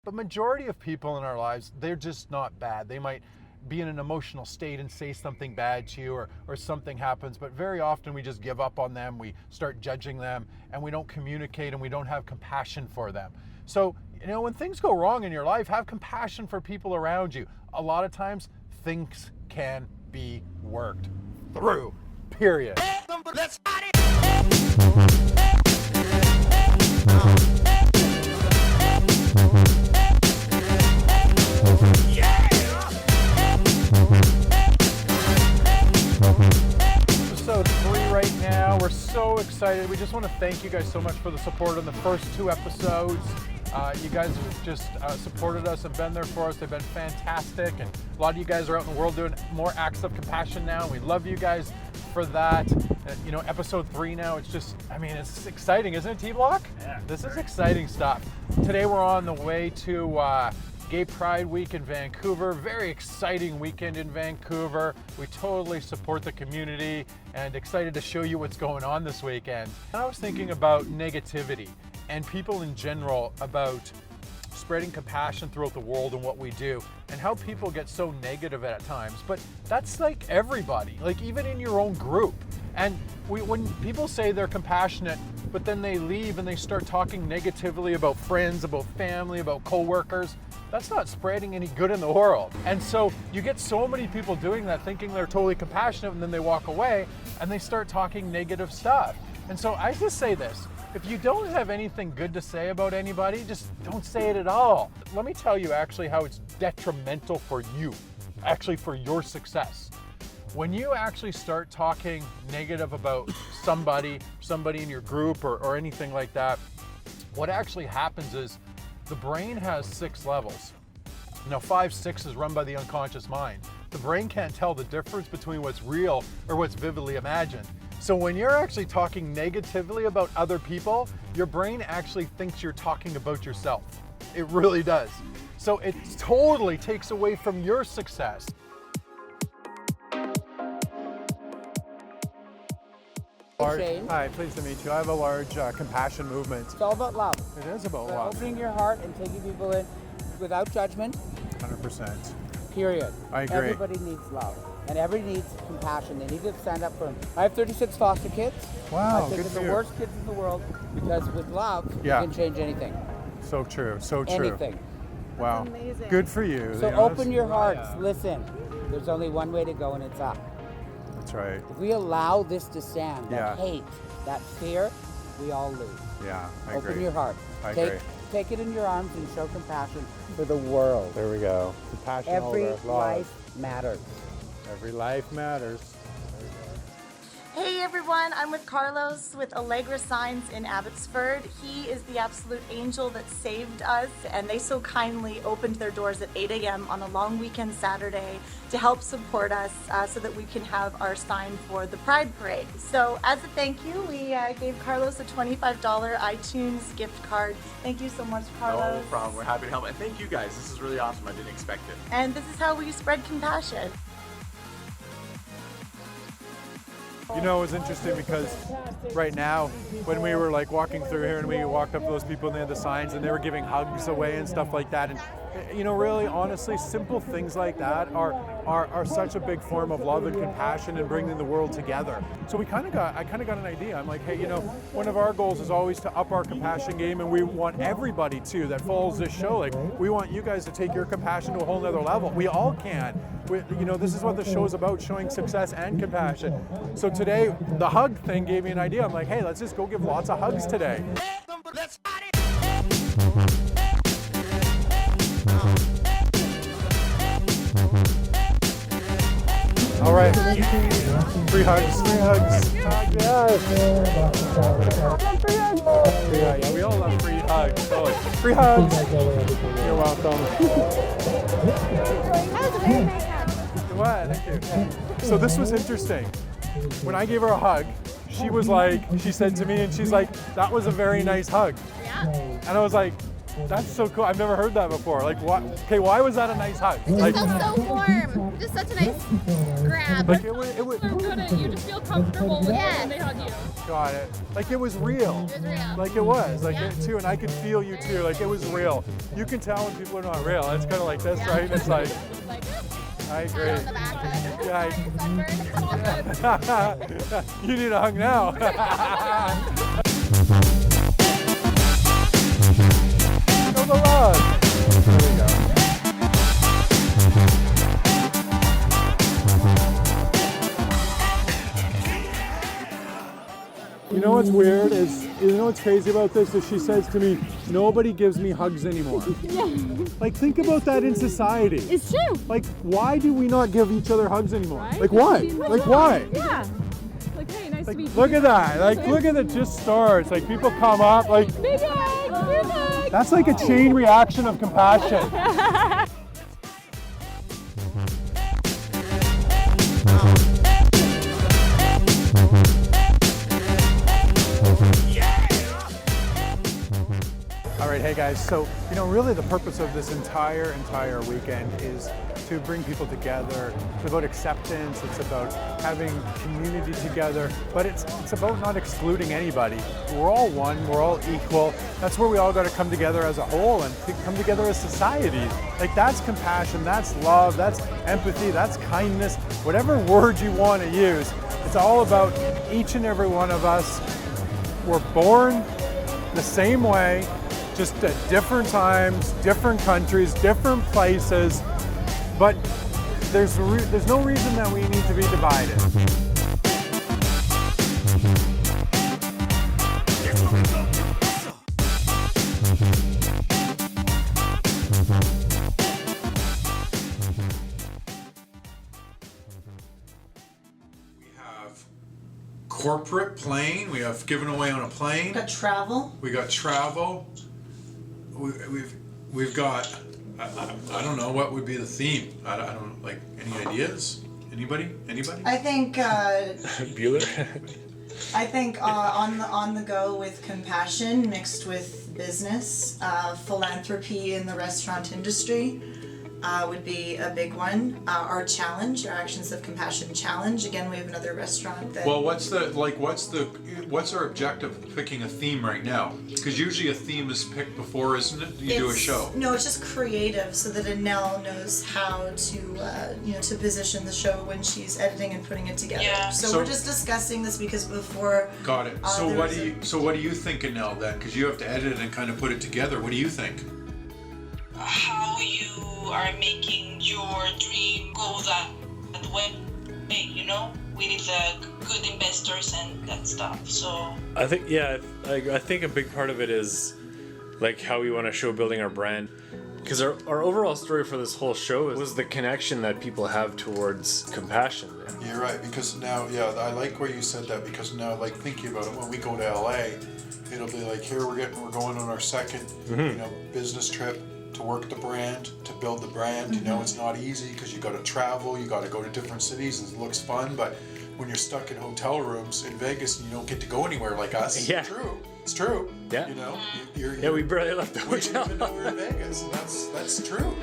But majority of people in our lives, they're just not bad. They might be in an emotional state and say something bad to you, or something happens, but very often we just give up on them, we start judging them, and we don't communicate, and we don't have compassion for them. So, when things go wrong in your life, have compassion for people around you. A lot of times, things can be worked through, period. Episode 3 right now. We're so excited. We just want to thank you guys so much for the support on the first 2 episodes. You guys have just supported us and been there for us. They've been fantastic, and a lot of you guys are out in the world doing more acts of compassion now. We love you guys for that. Episode 3 now, it's just, it's exciting, isn't it, T-Block? Yeah. This is exciting stuff. Today we're on the way to Gay Pride Week in Vancouver. Very exciting weekend in Vancouver. We totally support the community and excited to show you what's going on this weekend. I was thinking about negativity and people in general, about spreading compassion throughout the world and what we do, and how people get so negative at times. But that's like everybody, like even in your own group. And when people say they're compassionate, but then they leave and they start talking negatively about friends, about family, about coworkers, that's not spreading any good in the world. And so you get so many people doing that, thinking they're totally compassionate, and then they walk away and they start talking negative stuff. And so I just say this: if you don't have anything good to say about anybody, just don't say it at all. Let me tell you actually how it's detrimental for you, actually for your success. When you actually start talking negative about somebody in your group or anything like that, what actually happens is the brain has 6 levels. Now 5, 6 is run by the unconscious mind. The brain can't tell the difference between what's real or what's vividly imagined. So when you're actually talking negatively about other people, your brain actually thinks you're talking about yourself. It really does. So it totally takes away from your success. Shane. Hi, pleased to meet you. I have a large compassion movement. It's all about love. It is about So love. opening your heart and taking people in without judgment. 100%. Period. I agree. Everybody needs love, and everybody needs compassion. They need to stand up for them. I have 36 foster kids. Wow, I think good it's for the you. worst kids in the world, because with love, Yeah. you can change anything. So true, so true. Anything. Wow. amazing. Good for you. So You know, open your hearts. yeah. Listen. There's only one way to go, and it's up. That's right. If we allow this to stand, that Yeah. hate, that fear, we all lose. Yeah, I Open agree. your heart. I take, agree. Take it in your arms and show compassion for the world. There we go. Compassion Every over love. life matters. Every life matters. Hey everyone, I'm with Carlos with Allegra Signs in Abbotsford. He is the absolute angel that saved us, and they so kindly opened their doors at 8 a.m. on a long weekend Saturday to help support us so that we can have our sign for the Pride Parade. So as a thank you, we gave Carlos a $25 iTunes gift card. Thank you so much, Carlos. No problem. We're happy to help. And thank you guys. This is really awesome. I didn't expect it. And this is how we spread compassion. You know, it was interesting because right now, when we were like walking through here and we walked up to those people and they had the signs and they were giving hugs away and stuff like that, and really honestly, simple things like that are such a big form of love and compassion and bringing the world together. So I kind of got an idea. I'm like, hey, one of our goals is always to up our compassion game, and we want everybody too that follows this show. Like, we want you guys to take your compassion to a whole nother level. We all can. This is what the show is about, showing success and compassion. So today, the hug thing gave me an idea. I'm like, hey, let's just go give lots of hugs today. All right, free hugs, free hugs. Yes. Yeah, we all love free hugs. So, free hugs. You're welcome. That was a very nice hug. What? Thank you. So this was interesting. When I gave her a hug, she said to me, and she's like, that was a very nice hug. Yeah? And I was like, That's so cool. I've never heard that before. Like, why? Okay, why was that a nice hug? It Like, just felt so warm. Just such a nice grab. like it was. They're good at you just feel comfortable with Yes. when they hug you. Got it. Like it was real. It was real. Like it was. Like Yeah. it too, and I could feel you too. Like it was real. You can tell when people are not real. It's kind of like this, right? It's like, Like, I Pat agree. on the back. Yeah, Sunburn. you need a hug now. Go the love. There we go. You know what's weird is, you know what's crazy about this is she says to me, nobody gives me hugs anymore. yeah. Like think about that in society. It's true. Like why do we not give each other hugs anymore? Right? Like why? Like why? Yeah. Like, hey, nice to Like meet you. look at that. Like look at it just starts. Like people come up like Big hug. Big hug. that's like a chain reaction of compassion. All right, hey guys, so, you know, really the purpose of this entire weekend is to bring people together. It's about acceptance, it's about having community together, but it's about not excluding anybody. We're all one, we're all equal. That's where we all got to come together as a whole and come together as society. Like that's compassion, that's love, that's empathy, that's kindness, whatever word you want to use. It's all about each and every one of us. We're born the same way, just at different times, different countries, different places, but there's no reason that we need to be divided. We have corporate plane. We have given away on a plane. Got travel. We got travel. We've got. I don't know what would be the theme. I don't like any ideas. Anybody? I think Bueller. I think on the go with compassion mixed with business, philanthropy in the restaurant industry would be a big one. Our challenge, our Actions of Compassion challenge. Again, we have another restaurant that. Well, what's our objective of picking a theme right now? Because usually a theme is picked before, isn't it? You do a show. No, it's just creative, so that Annelle knows how to to position the show when she's editing and putting it together. Yeah. So we're just discussing this because before. Got it. So there what was do you think, Annelle? Then, because you have to edit it and kind of put it together. What do you think? How you are making your dream go that way, you know? We need good investors and that stuff, so... I think, yeah, I think a big part of it is like how we want to show building our brand. Because our overall story for this whole show was the connection that people have towards compassion. You're right, because now, yeah, I like where you said that, because now, like, thinking about it, when we go to LA, it'll be like, here we're going on our second, business trip to work the brand, to build the brand. You know, it's not easy because you got to travel, you got to go to different cities. It looks fun, but when you're stuck in hotel rooms in Vegas and you don't get to go anywhere like us, Yeah. It's true. Yeah. You know, Yeah, we barely left the we didn't hotel. even know we were in Vegas, and that's true.